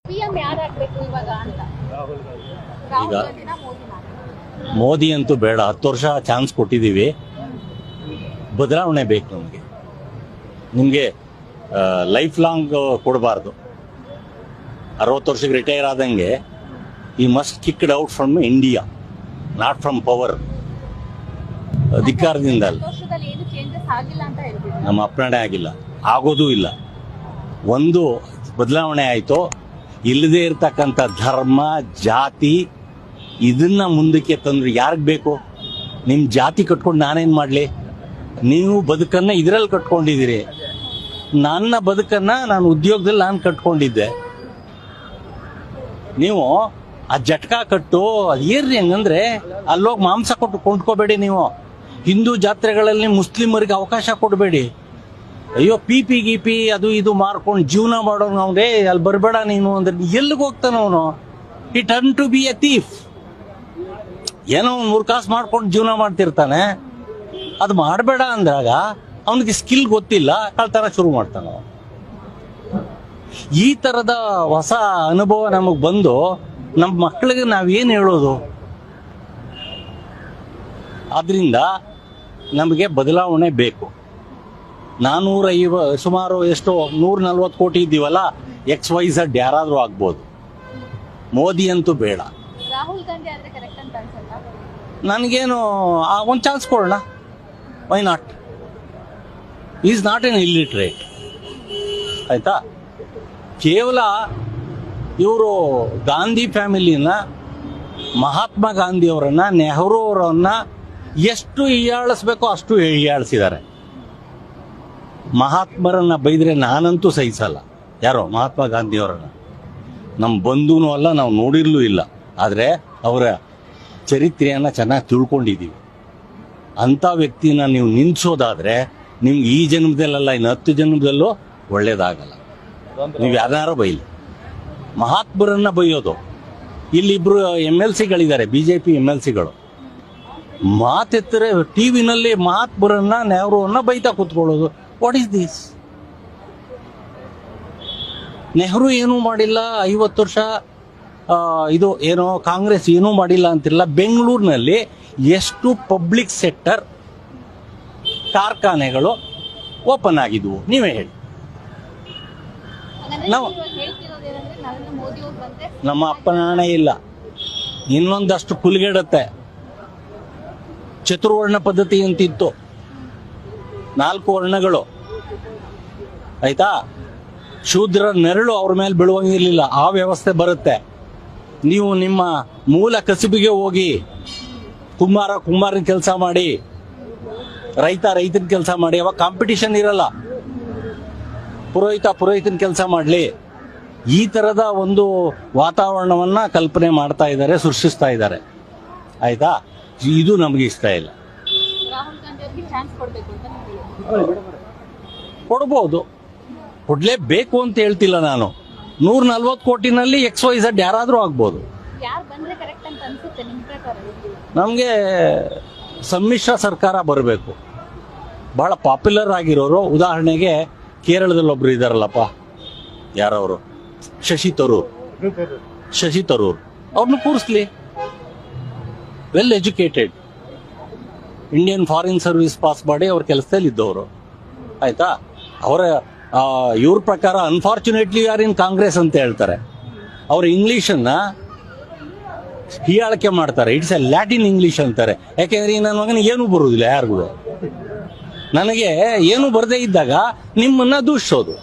PM ಯಾರಾಗಬೇಕು ಇವಾಗ ಅಂತ? ಈಗ ಮೋದಿ ಅಂತೂ ಬೇಡ, 10 ವರ್ಷ ಚಾನ್ಸ್ ಕೊಟ್ಟಿದ್ದೀವಿ. ಬದಲಾವಣೆ ಬೇಕು ನಮಗೆ. ನಿಮಗೆ ಲೈಫ್ ಲಾಂಗ್ ಕೊಡಬಾರ್ದು. 60 ವರ್ಷಕ್ಕೆ ರಿಟೈರ್ ಆದಂಗೆ ಈ must kicked out from India, not from power. ಅಧಿಕಾರದಿಂದ ಅಲ್ಲ. ನಮ್ಮ ಅಪ್ಪಣೆ ಆಗಿಲ್ಲ, ಆಗೋದೂ ಇಲ್ಲ. ಒಂದು ಬದಲಾವಣೆ ಆಯಿತು, ಇಲ್ಲದೆ ಇರ್ತಕ್ಕಂಥ ಧರ್ಮ ಜಾತಿ ಇದನ್ನ ಮುಂದಕ್ಕೆ ತಂದ್ರೆ ಯಾರಿಗೆ ಬೇಕು? ನಿಮ್ಮ ಜಾತಿ ಕಟ್ಕೊಂಡು ನಾನೇನು ಮಾಡಲಿ? ನೀವು ಬದುಕನ್ನು ಇದರಲ್ಲಿ ಕಟ್ಕೊಂಡಿದ್ದೀರಿ. ನನ್ನ ಬದುಕನ್ನು ನಾನು ಉದ್ಯೋಗದಲ್ಲಿ ನಾನು ಕಟ್ಕೊಂಡಿದ್ದೆ. ನೀವು ಆ ಜಟ್ಕ ಕಟ್ಟು ಅದು ಏನ್ರಿ ಹಂಗಂದ್ರೆ ಅಲ್ಲೋಗಿ ಮಾಂಸ ಕೊಟ್ಟು ಕೊಂಡ್ಕೋಬೇಡಿ. ನೀವು ಹಿಂದೂ ಜಾತ್ರೆಗಳಲ್ಲಿ ಮುಸ್ಲಿಮರಿಗೆ ಅವಕಾಶ ಕೊಡಬೇಡಿ. ಅಯ್ಯೋ ಪಿ ಗಿಪಿ ಅದು ಇದು ಮಾರ್ಕೊಂಡು ಜೀವನ ಮಾಡೋನು ಅವನೇ ಅಲ್ಲಿ ಬರಬೇಡ ನೀನು ಅಂದ್ರೆ ಎಲ್ಲಿಗೆ ಹೋಗ್ತಾನ ಅವನು? ಈ turn to be a thief. ಏನೋ 3 ಕಾಸು ಮಾಡ್ಕೊಂಡು ಜೀವನ ಮಾಡ್ತಿರ್ತಾನೆ. ಅದು ಮಾಡಬೇಡ ಅಂದಾಗ ಅವನಿಗೆ ಸ್ಕಿಲ್ ಗೊತ್ತಿಲ್ಲ, ಕಳ್ತನ ಶುರು ಮಾಡ್ತಾನೆ. ಈ ತರದ ಹೊಸ ಅನುಭವ ನಮಗೆ ಬಂದು ನಮ್ಮ ಮಕ್ಕಳಿಗೆ ನಾವೇನು ಹೇಳೋದು? ಆದ್ರಿಂದ ನಮಗೆ ಬದಲಾವಣೆ ಬೇಕು. 450 ಸುಮಾರು ಎಷ್ಟು 140 ಕೋಟಿ ಇದ್ದೀವಲ್ಲ, XYZ ಯಾರಾದ್ರೂ ಆಗ್ಬೋದು. ಮೋದಿ ಅಂತೂ ಬೇಡ. ರಾಹುಲ್ ಗಾಂಧಿ ಆದ್ರೆ ಕರೆಕ್ಟ್ ಅಂತ ಅನ್ಸಲ್ಲ ನನಗೇನು. ಒಂದು ಚಾನ್ಸ್ ಕೊಡೋಣ, why not? Is not an illiterate. ಆಯ್ತಾ? ಕೇವಲ ಇವರು ಗಾಂಧಿ ಫ್ಯಾಮಿಲಿನ, ಮಹಾತ್ಮ ಗಾಂಧಿ ಅವರನ್ನ, ನೆಹರು ಅವರನ್ನ ಎಷ್ಟು ಹೀಯಾಳಿಸ್ಬೇಕೋ ಅಷ್ಟು ಹೀಯಾಳಿಸಿದ್ದಾರೆ. ಮಹಾತ್ಮರನ್ನ ಬೈದ್ರೆ ನಾನಂತೂ ಸಹಿಸಲ್ಲ. ಯಾರೋ ಮಹಾತ್ಮ ಗಾಂಧಿ ಅವರನ್ನ ನಮ್ಮ ಬಂಧುನೂ ಅಲ್ಲ, ನಾವು ನೋಡಿರ್ಲೂ ಇಲ್ಲ. ಆದರೆ ಅವರ ಚರಿತ್ರೆಯನ್ನು ಚೆನ್ನಾಗಿ ತಿಳ್ಕೊಂಡಿದ್ದೀವಿ. ಅಂಥ ವ್ಯಕ್ತಿನ ನೀವು ನಿಲ್ಲಿಸೋದಾದ್ರೆ ನಿಮ್ಗೆ ಈ ಜನ್ಮದಲ್ಲ, ಇನ್ನು 10 ಜನ್ಮದಲ್ಲೂ ಒಳ್ಳೇದಾಗಲ್ಲ. ನೀವು ಯಾರು ಬೈಲಿ, ಮಹಾತ್ಮರನ್ನ ಬೈಯೋದು. ಇಲ್ಲಿಬ್ರು MLCಗಳಿದ್ದಾರೆ, BJP MLCಗಳು. ಮಾತೆತ್ತರೆ ಟಿವಿನಲ್ಲಿ ಮಹಾತ್ಮರನ್ನ, ನೆಹರುವನ್ನ ಬೈತಾ ಕೂತ್ಕೊಳ್ಳೋದು. What is this? ನೆಹರು ಏನೂ ಮಾಡಿಲ್ಲ 50 ವರ್ಷ. ಇದು ಏನೋ ಕಾಂಗ್ರೆಸ್ ಏನೂ ಮಾಡಿಲ್ಲ ಅಂತಿಲ್ಲ. ಬೆಂಗಳೂರಿನಲ್ಲಿ ಎಷ್ಟು ಪಬ್ಲಿಕ್ ಸೆಕ್ಟರ್ ಕಾರ್ಖಾನೆಗಳು ಓಪನ್ ಆಗಿದ್ವು ನೀವೇ ಹೇಳಿ. ನಾವು ನಮ್ಮ ಅಪ್ಪನ ಹಣೆ ಇಲ್ಲ. ಇನ್ನೊಂದಷ್ಟು ಕುಲ್ಗೆಡುತ್ತೆ. ಚತುರ್ವರ್ಣ ಪದ್ಧತಿ ಅಂತಿತ್ತು, 4 ವರ್ಣಗಳು. ಆಯ್ತಾ? ಶೂದ್ರ ನೆರಳು ಅವ್ರ ಮೇಲೆ ಬೀಳುವಂಗಿರ್ಲಿಲ್ಲ. ಆ ವ್ಯವಸ್ಥೆ ಬರುತ್ತೆ. ನೀವು ನಿಮ್ಮ ಮೂಲ ಕಸುಬಿಗೆ ಹೋಗಿ, ಕುಂಬಾರನ ಕೆಲಸ ಮಾಡಿ, ರೈತನ ಕೆಲಸ ಮಾಡಿ. ಅವಾಗ ಕಾಂಪಿಟಿಷನ್ ಇರಲ್ಲ. ಪುರೋಹಿತನ ಕೆಲಸ ಮಾಡಲಿ. ಈ ತರದ ಒಂದು ವಾತಾವರಣವನ್ನ ಕಲ್ಪನೆ ಮಾಡ್ತಾ ಇದ್ದಾರೆ, ಸೃಷ್ಟಿಸ್ತಾ ಇದ್ದಾರೆ. ಆಯ್ತಾ? ಇದು ನಮಗೆ ಇಷ್ಟ ಇಲ್ಲ. ಕೊಡ್ಬೋದು, ಕೊಡ್ಲೇಬೇಕು ಅಂತ ಹೇಳ್ತಿಲ್ಲ ನಾನು. 140 ಕೋಟಿನಲ್ಲಿ XYZ ಯಾರಾದ್ರೂ ಆಗ್ಬೋದು. ನಮಗೆ ಸಮ್ಮಿಶ್ರ ಸರ್ಕಾರ ಬರಬೇಕು. ಬಹಳ ಪಾಪ್ಯುಲರ್ ಆಗಿರೋರು, ಉದಾಹರಣೆಗೆ ಕೇರಳದಲ್ಲಿ ಒಬ್ರು ಇದಾರಲ್ಲಪ್ಪ, ಯಾರವರು? ಶಶಿ ತರೂರ್. ಅವ್ರನ್ನ ಕೂರಿಸ್ಲಿ. Well educated, Indian foreign service pass ಮಾಡಿ ಅವ್ರ ಕೆಲಸದಲ್ಲಿ ಇದ್ದವರು. ಆಯ್ತಾ? ಅವರ ಇವ್ರ ಪ್ರಕಾರ ಅನ್ಫಾರ್ಚುನೇಟ್ಲಿ ಯಾರು ಇನ್ ಕಾಂಗ್ರೆಸ್ ಅಂತ ಹೇಳ್ತಾರೆ. ಅವ್ರ ಇಂಗ್ಲಿಷನ್ನ ಹೀಯಾಳಿಕೆ ಮಾಡ್ತಾರೆ. ಇಟ್ಸ್ ಎ ಲ್ಯಾಟಿನ್ ಇಂಗ್ಲಿಷ್ ಅಂತಾರೆ. ಯಾಕೆಂದ್ರೆ ನನ್ನ ಮಗನಿಗೆ ಏನೂ ಬರುವುದಿಲ್ಲ, ಯಾರಿಗೂ. ನನಗೆ ಏನು ಬರದೇ ಇದ್ದಾಗ ನಿಮ್ಮನ್ನ ದೂಷಿಸೋದು.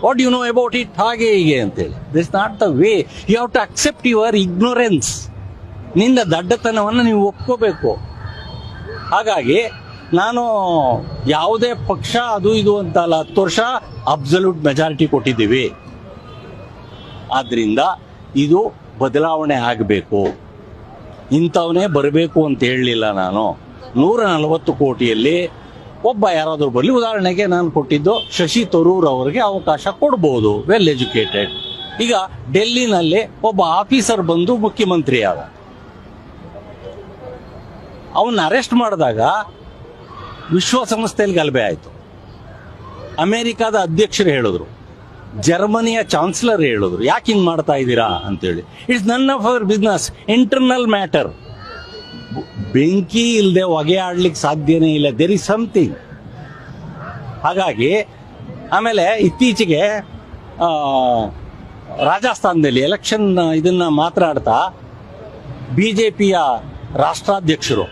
What you know about it, ಹಾಗೆ ಹೀಗೆ ಅಂತೇಳಿ. This not the way. You have to accept your ignorance. ನಿಂದ ದಡ್ಡತನವನ್ನು ನೀವು ಒಪ್ಕೋಬೇಕು. ಹಾಗಾಗಿ ನಾನು ಯಾವುದೇ ಪಕ್ಷ ಅದು ಇದು ಅಂತ ಅಲ್ಲ, 10 ವರ್ಷ ಅಬ್ಸಲ್ಯೂಟ್ ಮೆಜಾರಿಟಿ ಕೊಟ್ಟಿದ್ದೀವಿ. ಆದ್ರಿಂದ ಇದು ಬದಲಾವಣೆ ಆಗಬೇಕು. ಇಂಥವನೇ ಬರಬೇಕು ಅಂತ ಹೇಳಲಿಲ್ಲ ನಾನು. 140 ಕೋಟಿಯಲ್ಲಿ ಒಬ್ಬ ಯಾರಾದರೂ ಬರಲಿ. ಉದಾಹರಣೆಗೆ ನಾನು ಕೊಟ್ಟಿದ್ದು ಶಶಿ ತರೂರ್ ಅವರಿಗೆ ಅವಕಾಶ ಕೊಡ್ಬೋದು, ವೆಲ್ ಎಜುಕೇಟೆಡ್. ಈಗ ಡೆಲ್ಲಿನಲ್ಲಿ ಒಬ್ಬ ಆಫೀಸರ್ ಬಂದು ಮುಖ್ಯಮಂತ್ರಿ ಆದ. ಅವನ್ನ ಅರೆಸ್ಟ್ ಮಾಡಿದಾಗ ವಿಶ್ವಸಂಸ್ಥೆಯಲ್ಲಿ ಗಲಭೆ ಆಯಿತು. ಅಮೆರಿಕಾದ ಅಧ್ಯಕ್ಷರು ಹೇಳಿದ್ರು ಜರ್ಮನಿಯ ಚಾನ್ಸಲರ್ ಹೇಳಿದ್ರು, ಯಾಕೆ ಹಿಂಗೆ ಮಾಡ್ತಾ ಇದ್ದೀರಾ ಅಂತೇಳಿ. It's none of our business, internal matter. ಬೆಂಕಿ ಇಲ್ಲದೆ ಹೊಗೆ ಆಡ್ಲಿಕ್ಕೆ ಸಾಧ್ಯನೇ ಇಲ್ಲ. There is something. ಹಾಗಾಗಿ ಆಮೇಲೆ ಇತ್ತೀಚೆಗೆ ರಾಜಸ್ಥಾನದಲ್ಲಿ ಎಲೆಕ್ಷನ್ ಇದನ್ನ ಮಾತನಾಡ್ತಾ ಬಿಜೆಪಿಯ ರಾಷ್ಟ್ರಾಧ್ಯಕ್ಷರು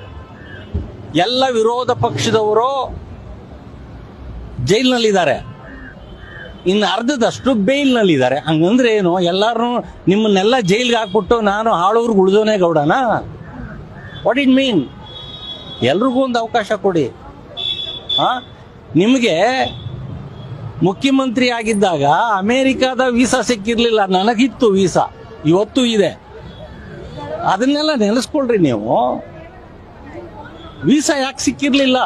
ಎಲ್ಲ ವಿರೋಧ ಪಕ್ಷದವರು ಜೈಲ್ನಲ್ಲಿದ್ದಾರೆ, ಇನ್ನು ಅರ್ಧದಷ್ಟು ಬೇಲ್ನಲ್ಲಿದ್ದಾರೆ. ಹಂಗಂದ್ರೆ ಏನು? ಎಲ್ಲರೂ ನಿಮ್ಮನ್ನೆಲ್ಲ ಜೈಲ್ಗೆ ಹಾಕ್ಬಿಟ್ಟು ನಾನು ಹಾಳೂರ್ಗೆ ಉಳಿದೋನೇ ಗೌಡನಾ? What it mean? ಎಲ್ರಿಗೂ ಒಂದು ಅವಕಾಶ ಕೊಡಿ. ನಿಮಗೆ ಮುಖ್ಯಮಂತ್ರಿ ಆಗಿದ್ದಾಗ ಅಮೇರಿಕಾದ ವೀಸಾ ಸಿಕ್ಕಿರ್ಲಿಲ್ಲ, ನನಗಿತ್ತು ವೀಸಾ, ಇವತ್ತು ಇದೆ. ಅದನ್ನೆಲ್ಲ ನೆನೆಸ್ಕೊಳ್ರಿ ನೀವು. ವೀಸಾ ಯಾಕೆ ಸಿಕ್ಕಿರ್ಲಿಲ್ಲ?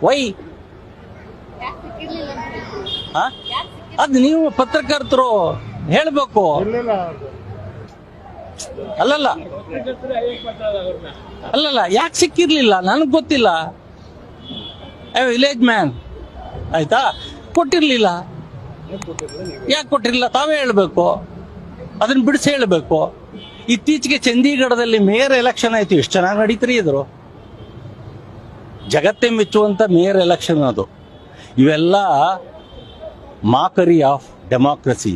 ವೈ? ಅದು ನೀವು ಪತ್ರಕರ್ತರು ಹೇಳ್ಬೇಕು. ಅಲ್ಲಲ್ಲ, ಯಾಕೆ ಸಿಕ್ಕಿರ್ಲಿಲ್ಲ ನನಗೆ ಗೊತ್ತಿಲ್ಲ. ವಿಲೇಜ್ ಮ್ಯಾನ್ ಆಯ್ತಾ, ಕೊಟ್ಟಿರ್ಲಿಲ್ಲ. ಯಾಕೆ ಕೊಟ್ಟಿರ್ಲಿಲ್ಲ ತಾವೇ ಹೇಳ್ಬೇಕು, ಅದನ್ನ ಬಿಡಿಸಿ ಹೇಳ್ಬೇಕು. ಇತ್ತೀಚೆಗೆ ಚಂಡೀಗಢದಲ್ಲಿ ಮೇಯರ್ ಎಲೆಕ್ಷನ್ ಆಯ್ತು, ಎಷ್ಟು ಚೆನ್ನಾಗಿ ನಡೀತ್ರಿ ಇದ್ರು. ಜಗತ್ತೇ ಮೆಚ್ಚುವಂತ ಮೇಯರ್ ಎಲೆಕ್ಷನ್ ಅದು. ಇವೆಲ್ಲ ಮಾಕರಿ ಆಫ್ ಡೆಮಾಕ್ರಸಿ.